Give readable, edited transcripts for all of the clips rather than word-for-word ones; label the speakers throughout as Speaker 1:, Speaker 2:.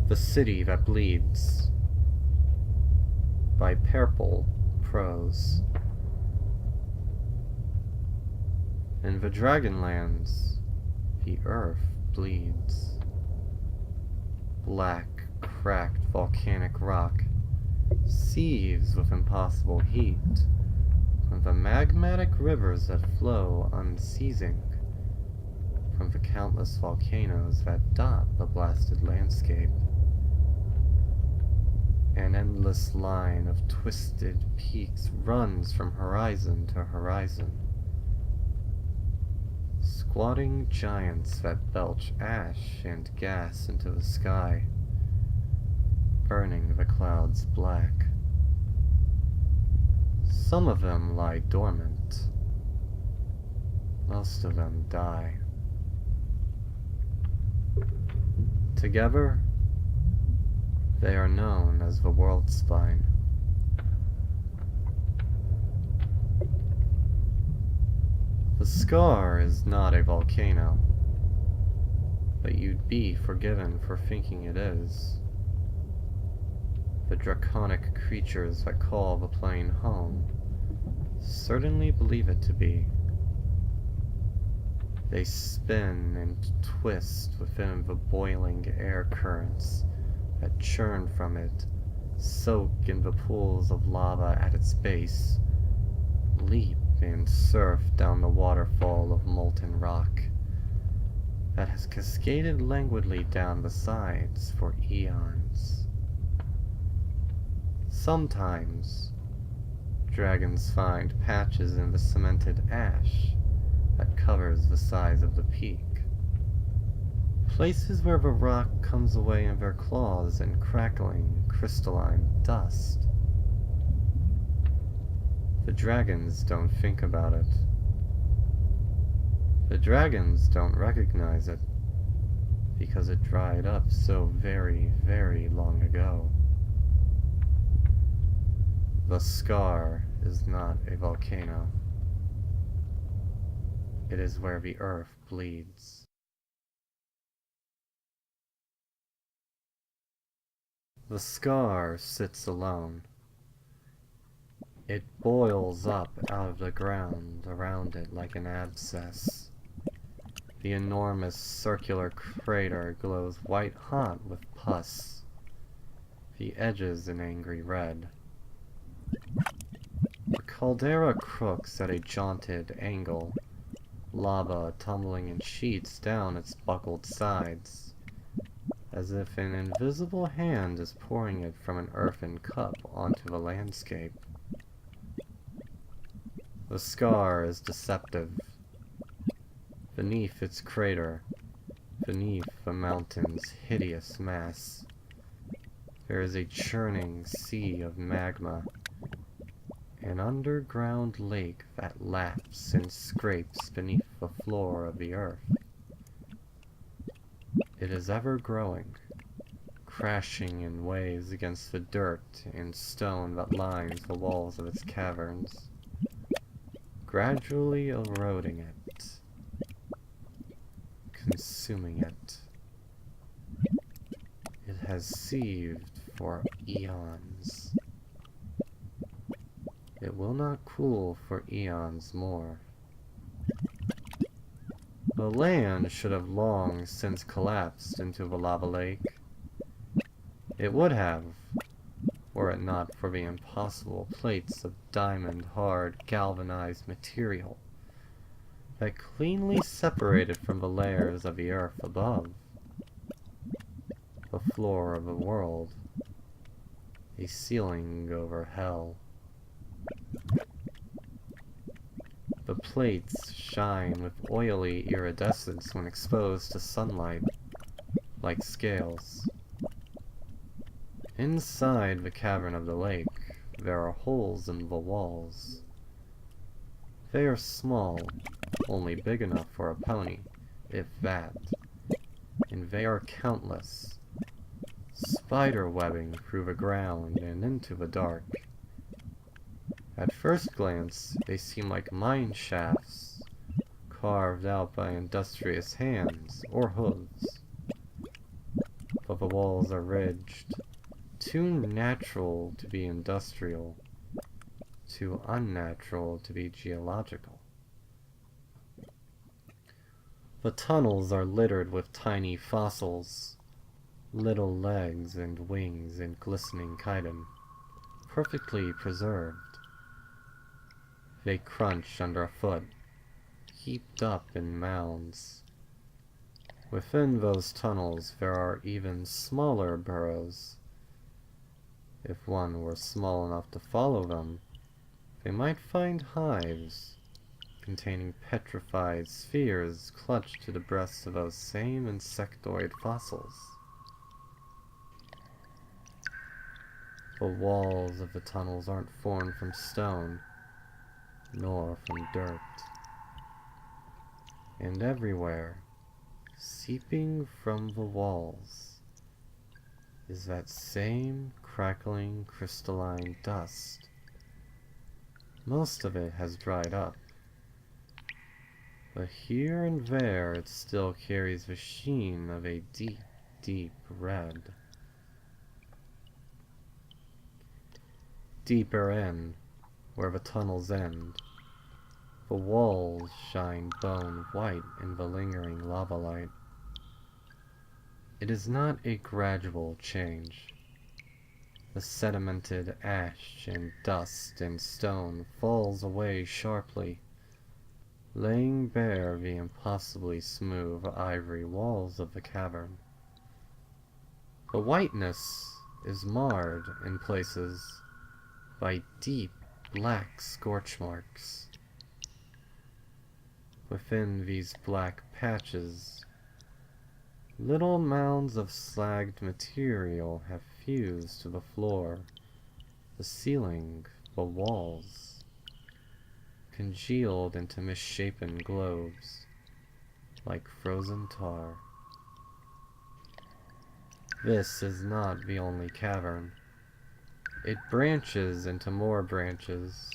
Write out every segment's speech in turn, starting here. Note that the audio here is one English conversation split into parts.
Speaker 1: The City That Bleeds by Purple Prose. In the Dragonlands, the earth bleeds. Black, cracked volcanic rock seethes with impossible heat from the magmatic rivers that flow unceasing from the countless volcanoes that dot the blasted landscape. An endless line of twisted peaks runs from horizon to horizon. Squatting giants that belch ash and gas into the sky, burning the clouds black. Some of them lie dormant. Most of them die. Together, they are known as the World Spine. The scar is not a volcano, but you'd be forgiven for thinking it is. The draconic creatures that call the plane home certainly believe it to be. They spin and twist within the boiling air currents that churn from it, soak in the pools of lava at its base, leap and surf down the waterfall of molten rock that has cascaded languidly down the sides for eons. Sometimes, dragons find patches in the cemented ash that covers the sides of the peak. Places where the rock comes away in their claws in crackling, crystalline dust. The dragons don't think about it. The dragons don't recognize it, because it dried up so very, very long ago. The scar is not a volcano. It is where the earth bleeds. The scar sits alone. It boils up out of the ground around it like an abscess. The enormous circular crater glows white hot with pus, the edges an angry red. The caldera crooks at a jaunted angle, lava tumbling in sheets down its buckled sides, as if an invisible hand is pouring it from an earthen cup onto the landscape. The scar is deceptive. Beneath its crater, beneath the mountain's hideous mass, there is a churning sea of magma, an underground lake that laps and scrapes beneath the floor of the earth. It is ever growing, crashing in waves against the dirt and stone that lines the walls of its caverns, gradually eroding it, consuming it. It has seethed for eons. It will not cool for eons more. The land should have long since collapsed into the lava lake. It would have, were it not for the impossible plates of diamond-hard galvanized material that cleanly separated from the layers of the earth above. The floor of the world, a ceiling over hell. The plates shine with oily iridescence when exposed to sunlight, like scales. Inside the cavern of the lake, there are holes in the walls. They are small, only big enough for a pony, if that, and they are countless, spider webbing through the ground and into the dark. At first glance, they seem like mine shafts, carved out by industrious hands or hooves. The of the walls are ridged, too natural to be industrial, too unnatural to be geological. The tunnels are littered with tiny fossils, little legs and wings in glistening chitin, perfectly preserved. They crunch underfoot, heaped up in mounds. Within those tunnels there are even smaller burrows. If one were small enough to follow them, they might find hives containing petrified spheres clutched to the breasts of those same insectoid fossils. The walls of the tunnels aren't formed from stone, nor from dirt. And everywhere, seeping from the walls, is that same crackling crystalline dust. Most of it has dried up, but here and there it still carries the sheen of a deep, deep red. Deeper in, where the tunnels end, the walls shine bone white in the lingering lava light. It is not a gradual change. The sedimented ash and dust and stone falls away sharply, laying bare the impossibly smooth ivory walls of the cavern. The whiteness is marred in places by deep black scorch marks. Within these black patches, little mounds of slagged material have fused to the floor, the ceiling, the walls, congealed into misshapen globes, like frozen tar. This is not the only cavern. It branches into more branches,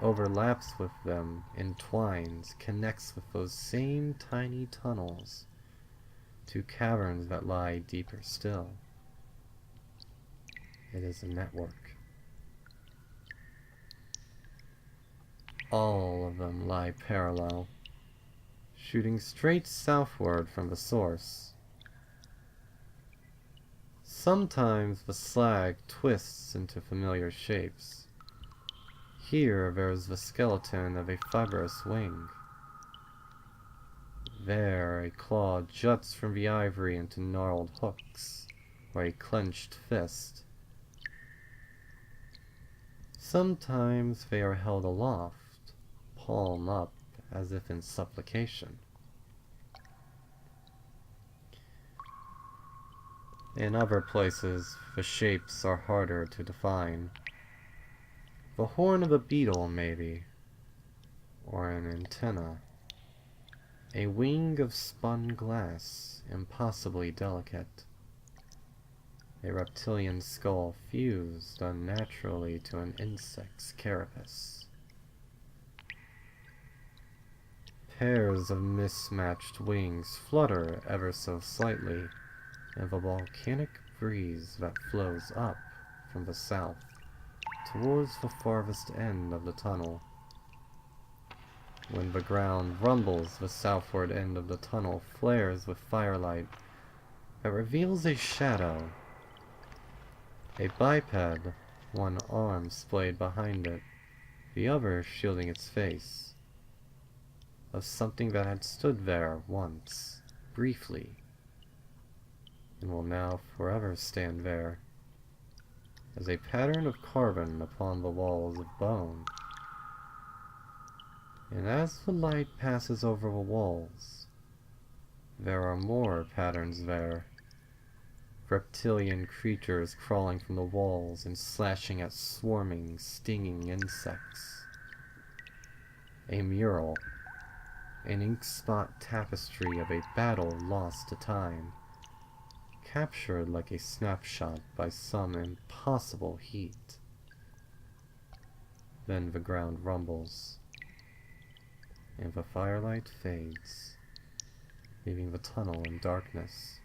Speaker 1: overlaps with them, entwines, connects with those same tiny tunnels to caverns that lie deeper still. It is a network. All of them lie parallel, shooting straight southward from the source. Sometimes the slag twists into familiar shapes. Here there is the skeleton of a fibrous wing. There a claw juts from the ivory into gnarled hooks, or a clenched fist. Sometimes they are held aloft, palm up, as if in supplication. In other places, the shapes are harder to define. The horn of a beetle, maybe, or an antenna. A wing of spun glass, impossibly delicate. A reptilian skull fused unnaturally to an insect's carapace. Pairs of mismatched wings flutter ever so slightly in the volcanic breeze that flows up from the south towards the farthest end of the tunnel. When the ground rumbles, the southward end of the tunnel flares with firelight that reveals a shadow. A biped, one arm splayed behind it, the other shielding its face, of something that had stood there once, briefly, and will now forever stand there, as a pattern of carbon upon the walls of bone. And as the light passes over the walls, there are more patterns there. Reptilian creatures crawling from the walls and slashing at swarming, stinging insects. A mural, an ink-spot tapestry of a battle lost to time, captured like a snapshot by some impossible heat. Then the ground rumbles, and the firelight fades, leaving the tunnel in darkness.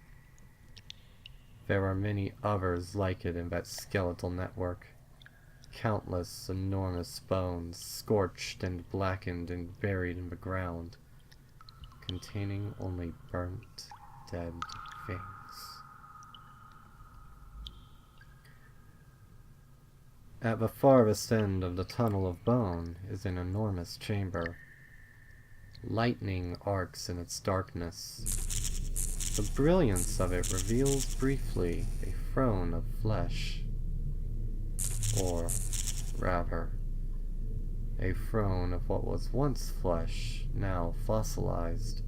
Speaker 1: There are many others like it in that skeletal network. Countless enormous bones, scorched and blackened and buried in the ground, containing only burnt, dead things. At the farthest end of the tunnel of bone is an enormous chamber. Lightning arcs in its darkness. The brilliance of it reveals briefly a throne of flesh. Or, rather, a throne of what was once flesh, now fossilized.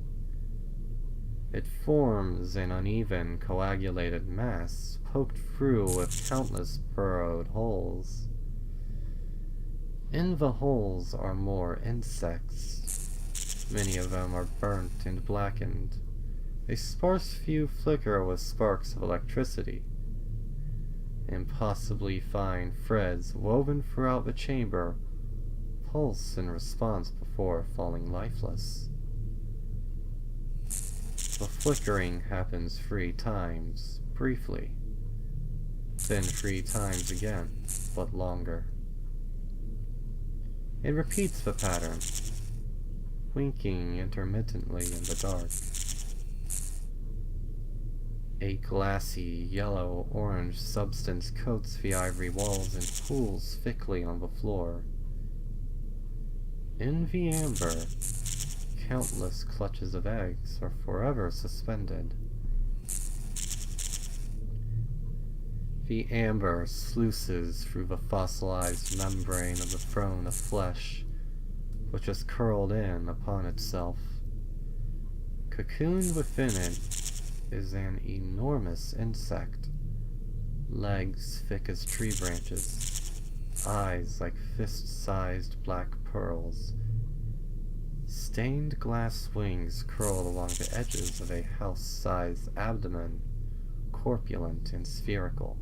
Speaker 1: It forms an uneven, coagulated mass, poked through with countless burrowed holes. In the holes are more insects. Many of them are burnt and blackened. A sparse few flicker with sparks of electricity. Impossibly fine threads woven throughout the chamber pulse in response before falling lifeless. The flickering happens 3 times, briefly, then 3 times again, but longer. It repeats the pattern, winking intermittently in the dark. A glassy, yellow-orange substance coats the ivory walls and pools thickly on the floor. In the amber, countless clutches of eggs are forever suspended. The amber sluices through the fossilized membrane of the throne of flesh, which is curled in upon itself. Cocooned within it is an enormous insect, legs thick as tree branches, eyes like fist-sized black pearls, stained glass wings curled along the edges of a house-sized abdomen, corpulent and spherical.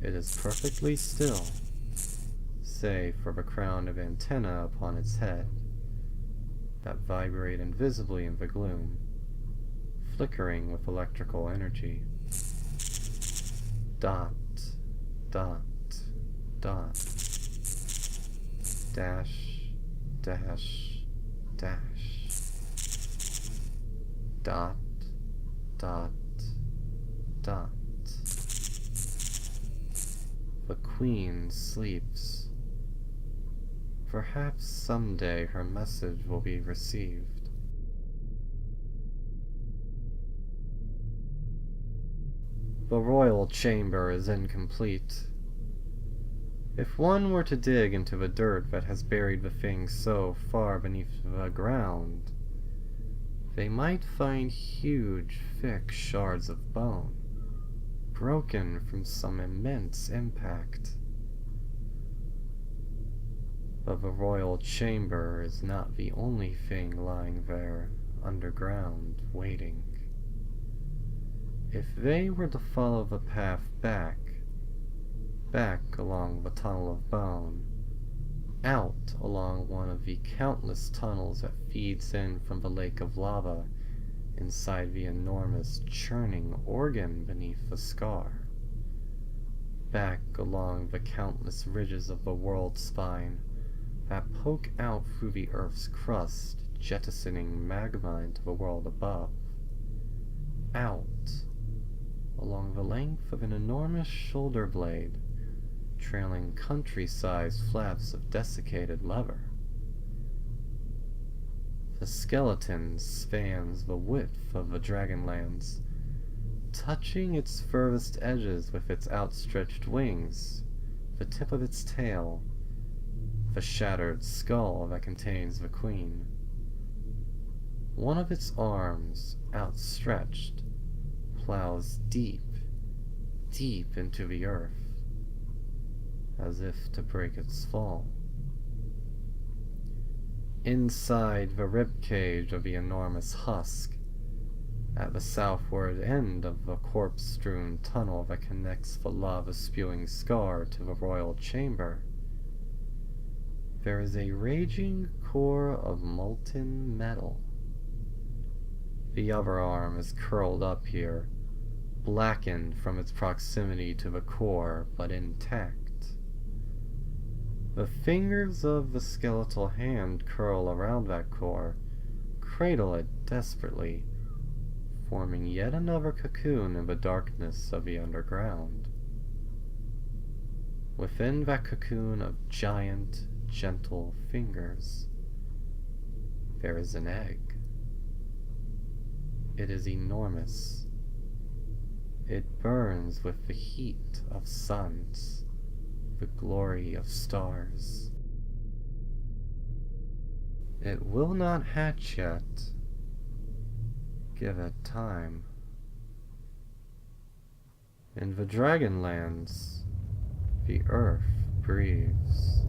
Speaker 1: It is perfectly still, save for the crown of antennae upon its head, that vibrate invisibly in the gloom, flickering with electrical energy. Dot, dot, dot. Dash, dash, dash. Dot, dot, dot. The queen sleeps. Perhaps someday her message will be received. The royal chamber is incomplete. If one were to dig into the dirt that has buried the thing so far beneath the ground, they might find huge, thick shards of bone, broken from some immense impact. But the royal chamber is not the only thing lying there, underground, waiting. If they were to follow the path back along the tunnel of bone, out along one of the countless tunnels that feeds in from the lake of lava, inside the enormous churning organ beneath the scar, back along the countless ridges of the world spine that poke out through the Earth's crust, jettisoning magma into the world above, out along the length of an enormous shoulder blade, trailing country-sized flaps of desiccated leather. The skeleton spans the width of the Dragonlands, touching its furthest edges with its outstretched wings, the tip of its tail, the shattered skull that contains the queen. One of its arms, outstretched, plows deep, deep into the earth, as if to break its fall. Inside the ribcage of the enormous husk, at the southward end of the corpse-strewn tunnel that connects the lava-spewing scar to the royal chamber, there is a raging core of molten metal. The other arm is curled up here, blackened from its proximity to the core, but intact. The fingers of the skeletal hand curl around that core, cradle it desperately, forming yet another cocoon in the darkness of the underground. Within that cocoon of giant, gentle fingers, there is an egg. It is enormous. It burns with the heat of suns, the glory of stars. It will not hatch yet. Give it time. In the Dragonlands, the earth breathes.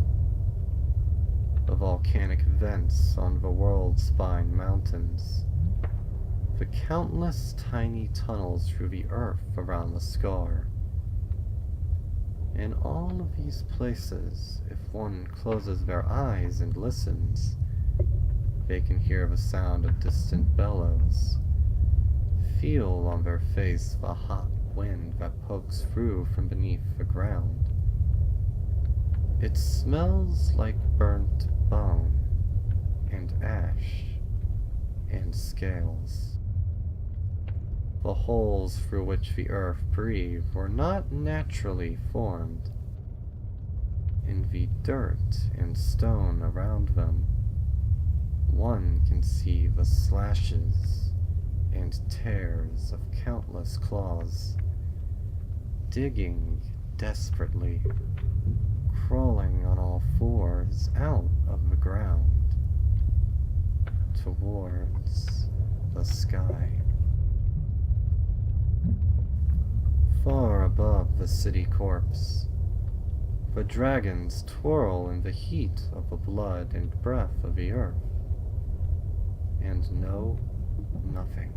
Speaker 1: The volcanic vents on the world's spine mountains. The countless tiny tunnels through the earth around the scar. In all of these places, if one closes their eyes and listens, they can hear the sound of distant bellows, feel on their face the hot wind that pokes through from beneath the ground. It smells like burnt bone, and ash, and scales. The holes through which the earth breathed were not naturally formed. In the dirt and stone around them, one can see the slashes and tears of countless claws, digging desperately, crawling on all fours out of the ground, towards the sky. Far above the city corpse, the dragons twirl in the heat of the blood and breath of the earth, and know nothing.